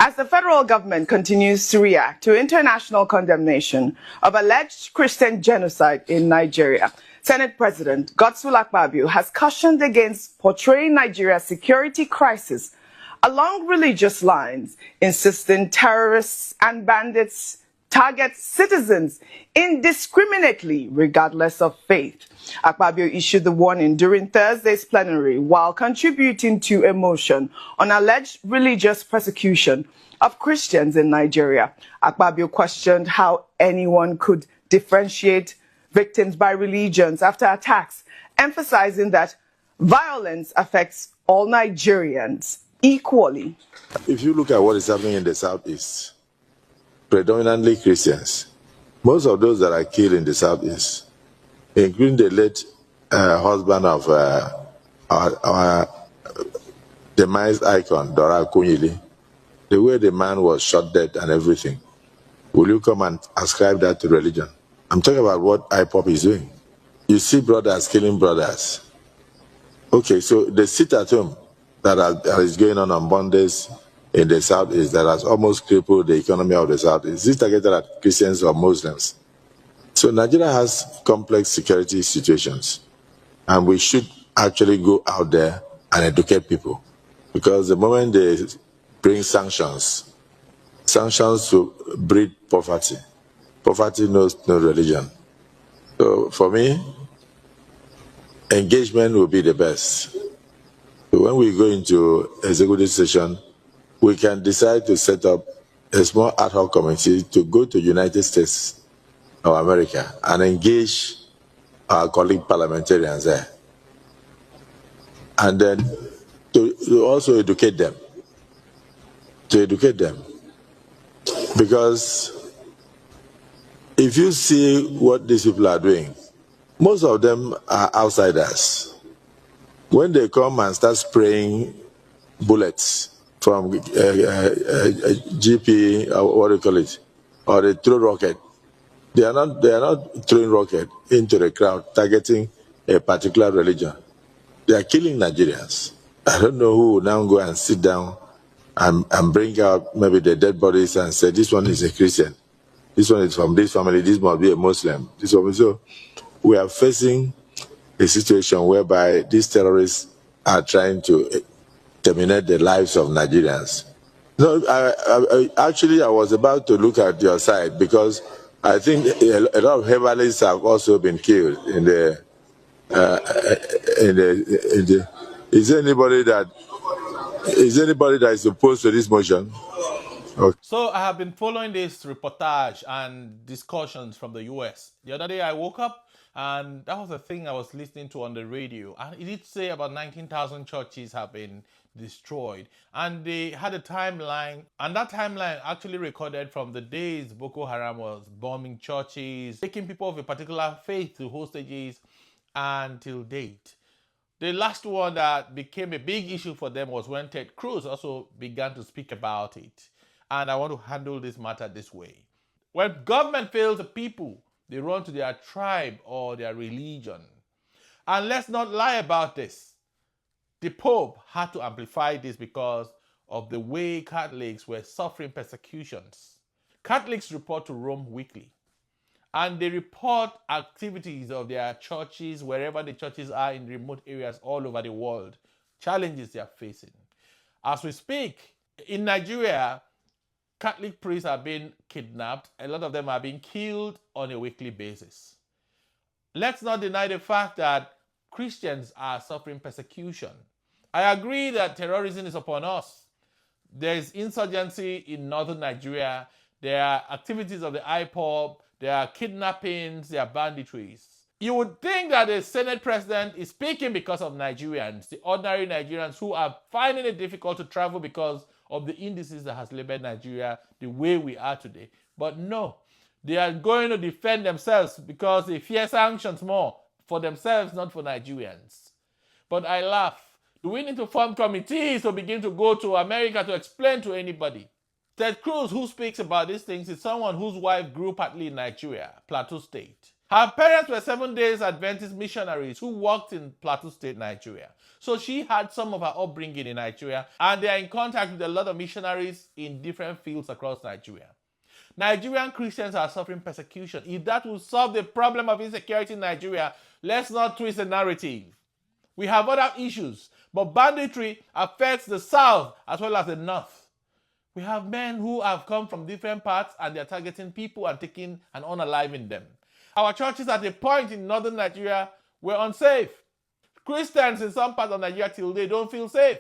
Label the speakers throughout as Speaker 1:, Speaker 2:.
Speaker 1: As the federal government continues to react to international condemnation of alleged Christian genocide in Nigeria, Senate President Godswill Akpabio has cautioned against portraying Nigeria's security crisis along religious lines, insisting terrorists and bandits target citizens indiscriminately regardless of faith. Akpabio issued the warning during Thursday's plenary while contributing to a motion on alleged religious persecution of Christians in Nigeria. Akpabio questioned how anyone could differentiate victims by religions after attacks, emphasizing that violence affects all Nigerians equally.
Speaker 2: If you look at what is happening in the Southeast, predominantly Christians, most of those that are killed in the Southeast, including the late husband of our demised icon, Dora Akunyili, the way the man was shot dead and everything, will you come and ascribe that to religion? I'm talking about what IPOP is doing. You see brothers killing brothers. Okay, so the sit-at-home that is going on Mondays in the Southeast that has almost crippled the economy of the Southeast. Is it targeted at Christians or Muslims? So Nigeria has complex security situations, and we should actually go out there and educate people, because the moment they bring sanctions to breed poverty. Poverty knows no religion. So for me, engagement will be the best. So when we go into executive session, we can decide to set up a small ad hoc committee to go to United States or America and engage our colleague parliamentarians there. And then to also educate them. Because if you see what these people are doing, most of them are outsiders. When they come and start spraying bullets from GP, or what do you call it, or they throw rocket, they are not throwing rocket into the crowd targeting a particular religion. They are killing Nigerians. I don't know who will now go and sit down and bring out maybe the dead bodies and say, this one is a Christian, this one is from this family, this must be a Muslim. So we are facing a situation whereby these terrorists are trying to terminate the lives of Nigerians. No, I was about to look at your side, because I think a lot of herbalists have also been killed in the. Is there anybody that is opposed to this motion?
Speaker 3: Okay. So I have been following this reportage and discussions from the US. The other day I woke up and that was the thing I was listening to on the radio. And it did say about 19,000 churches have been destroyed. And they had a timeline. And that timeline actually recorded from the days Boko Haram was bombing churches, taking people of a particular faith to hostages until date. The last one that became a big issue for them was when Ted Cruz also began to speak about it. And I want to handle this matter this way. When government fails the people, they run to their tribe or their religion. And let's not lie about this. The Pope had to amplify this because of the way Catholics were suffering persecutions. Catholics report to Rome weekly. And they report activities of their churches, wherever the churches are in remote areas all over the world, challenges they are facing. As we speak, in Nigeria, Catholic priests are being kidnapped. A lot of them are being killed on a weekly basis. Let's not deny the fact that Christians are suffering persecution. I agree that terrorism is upon us. There is insurgency in northern Nigeria. There are activities of the IPOB. There are kidnappings. There are banditries. You would think that the Senate president is speaking because of Nigerians, the ordinary Nigerians who are finding it difficult to travel because of the indices that has labeled Nigeria the way we are today. But no, they are going to defend themselves because they fear sanctions more for themselves, not for Nigerians. But I laugh. Do we need to form committees to begin to go to America to explain to anybody? Ted Cruz, who speaks about these things, is someone whose wife grew partly in Nigeria, Plateau State. Her parents were Seventh-day Adventist missionaries who worked in Plateau State, Nigeria. So she had some of her upbringing in Nigeria, and they are in contact with a lot of missionaries in different fields across Nigeria. Nigerian Christians are suffering persecution. If that will solve the problem of insecurity in Nigeria, let's not twist the narrative. We have other issues, but banditry affects the South as well as the North. We have men who have come from different parts and they're targeting people and taking and unaliving them. Our churches at a point in northern Nigeria were unsafe. Christians in some parts of Nigeria till they don't feel safe.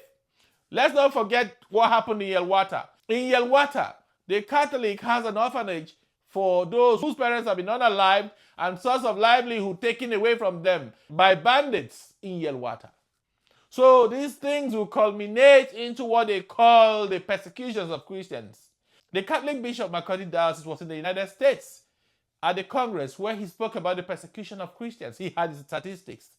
Speaker 3: Let's not forget what happened in Yelwata. In Yelwata, the Catholic has an orphanage for those whose parents have been unalived and source of livelihood taken away from them by bandits in Yelwata. So these things will culminate into what they call the persecutions of Christians. The Catholic Bishop McCarthy Diocese was in the United States at the Congress where he spoke about the persecution of Christians. He had his statistics.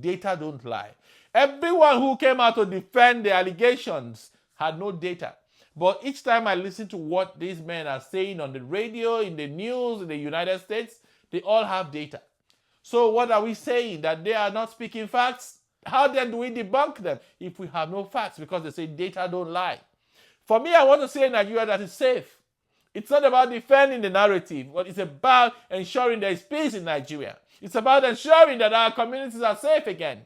Speaker 3: Data don't lie. Everyone who came out to defend the allegations had no data. But each time I listen to what these men are saying on the radio, in the news, in the United States, they all have data. So what are we saying? That they are not speaking facts? How then do we debunk them if we have no facts? Because they say data don't lie. For me, I want to say in Nigeria that is safe. It's not about defending the narrative, but it's about ensuring there is peace in Nigeria. It's about ensuring that our communities are safe again.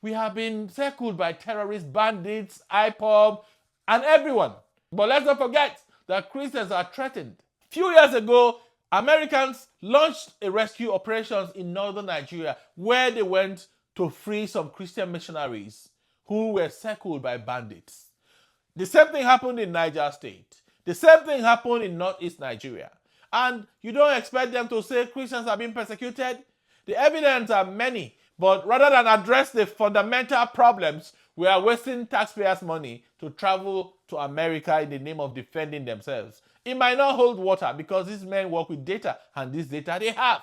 Speaker 3: We have been circled by terrorists, bandits, IPOB, and everyone. But let's not forget that Christians are threatened. A few years ago, Americans launched a rescue operations in northern Nigeria where they went to free some Christian missionaries who were circled by bandits. The same thing happened in Niger State. The same thing happened in northeast Nigeria. And you don't expect them to say Christians are being persecuted? The evidence are many, but rather than address the fundamental problems, we are wasting taxpayers' money to travel to America in the name of defending themselves. It might not hold water because these men work with data, and this data they have.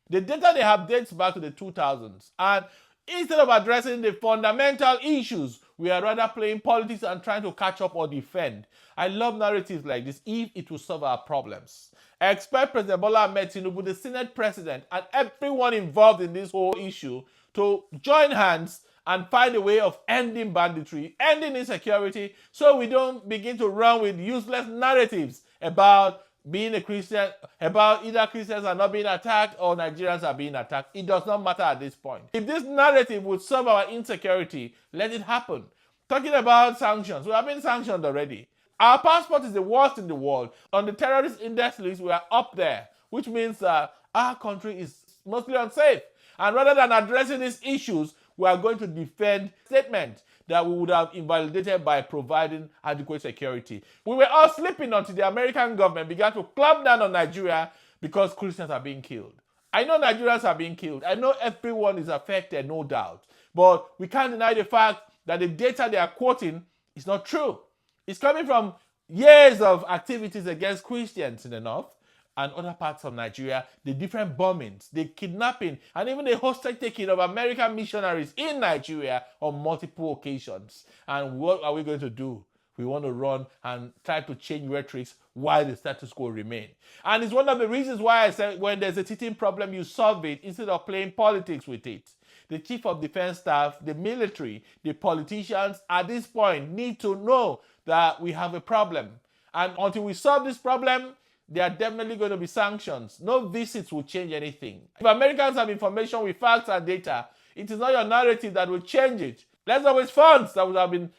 Speaker 3: The data they have dates back to the 2000s. And instead of addressing the fundamental issues, we are rather playing politics and trying to catch up or defend. I love narratives like this if it will solve our problems. I expect President Bola Ahmed Tinubu, the Senate President, and everyone involved in this whole issue to join hands and find a way of ending banditry, ending insecurity, so we don't begin to run with useless narratives about being a Christian, about either Christians are not being attacked or Nigerians are being attacked. It does not matter at this point. If this narrative would solve our insecurity, let it happen. Talking about sanctions, we have been sanctioned already. Our passport is the worst in the world. On the terrorist index list, we are up there, which means that our country is mostly unsafe. And rather than addressing these issues, we are going to defend statements that we would have invalidated by providing adequate security. We were all sleeping until the American government began to clamp down on Nigeria because Christians are being killed. I know Nigerians are being killed. I know everyone is affected, no doubt. But we can't deny the fact that the data they are quoting is not true. It's coming from years of activities against Christians in the north and other parts of Nigeria, the different bombings, the kidnapping, and even the hostage taking of American missionaries in Nigeria on multiple occasions. And what are we going to do? We want to run and try to change rhetorics while the status quo remain. And it's one of the reasons why I said when there's a teething problem, you solve it instead of playing politics with it. The Chief of Defense Staff, the military, the politicians at this point need to know that we have a problem. And until we solve this problem, there are definitely going to be sanctions. No visits will change anything. If Americans have information with facts and data, it is not your narrative that will change it. Let's not waste funds that would have been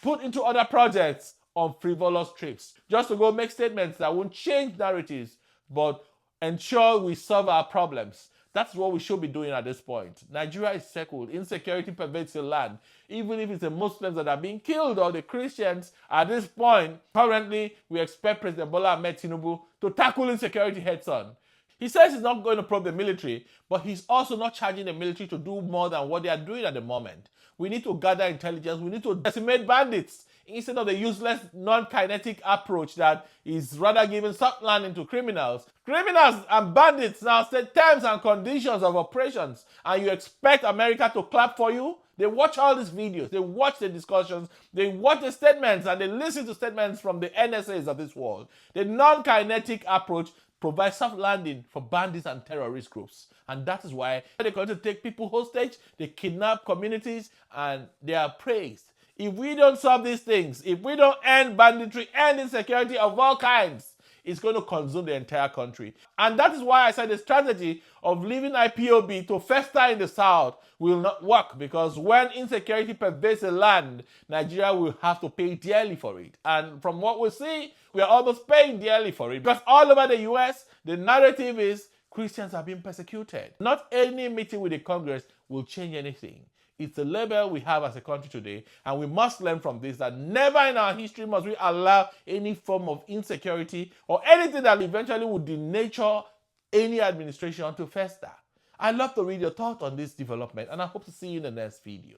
Speaker 3: put into other projects on frivolous trips, just to go make statements that won't change narratives, but ensure we solve our problems. That's what we should be doing at this point. Nigeria is circled. Insecurity pervades the land. Even if it's the Muslims that are being killed or the Christians, at this point, currently, we expect President Bola Ahmed Tinubu to tackle insecurity heads on. He says he's not going to probe the military, but he's also not charging the military to do more than what they are doing at the moment. We need to gather intelligence. We need to decimate bandits instead of the useless non-kinetic approach that is rather giving soft landing to criminals. Criminals and bandits now set terms and conditions of operations, and you expect America to clap for you? They watch all these videos, they watch the discussions, they watch the statements, and they listen to statements from the NSAs of this world. The non-kinetic approach provides soft landing for bandits and terrorist groups. And that is why they continue to take people hostage, they kidnap communities, and they are praised. If we don't solve these things, if we don't end banditry, end insecurity of all kinds, it's going to consume the entire country. And that is why I said the strategy of leaving IPOB to fester in the south will not work, because when insecurity pervades the land, Nigeria will have to pay dearly for it. And from what we see, we are almost paying dearly for it, because all over the US, the narrative is Christians are being persecuted. Not any meeting with the Congress will change anything. It's a label we have as a country today, and we must learn from this that never in our history must we allow any form of insecurity or anything that eventually would denature any administration to fester. I'd love to read your thoughts on this development, and I hope to see you in the next video.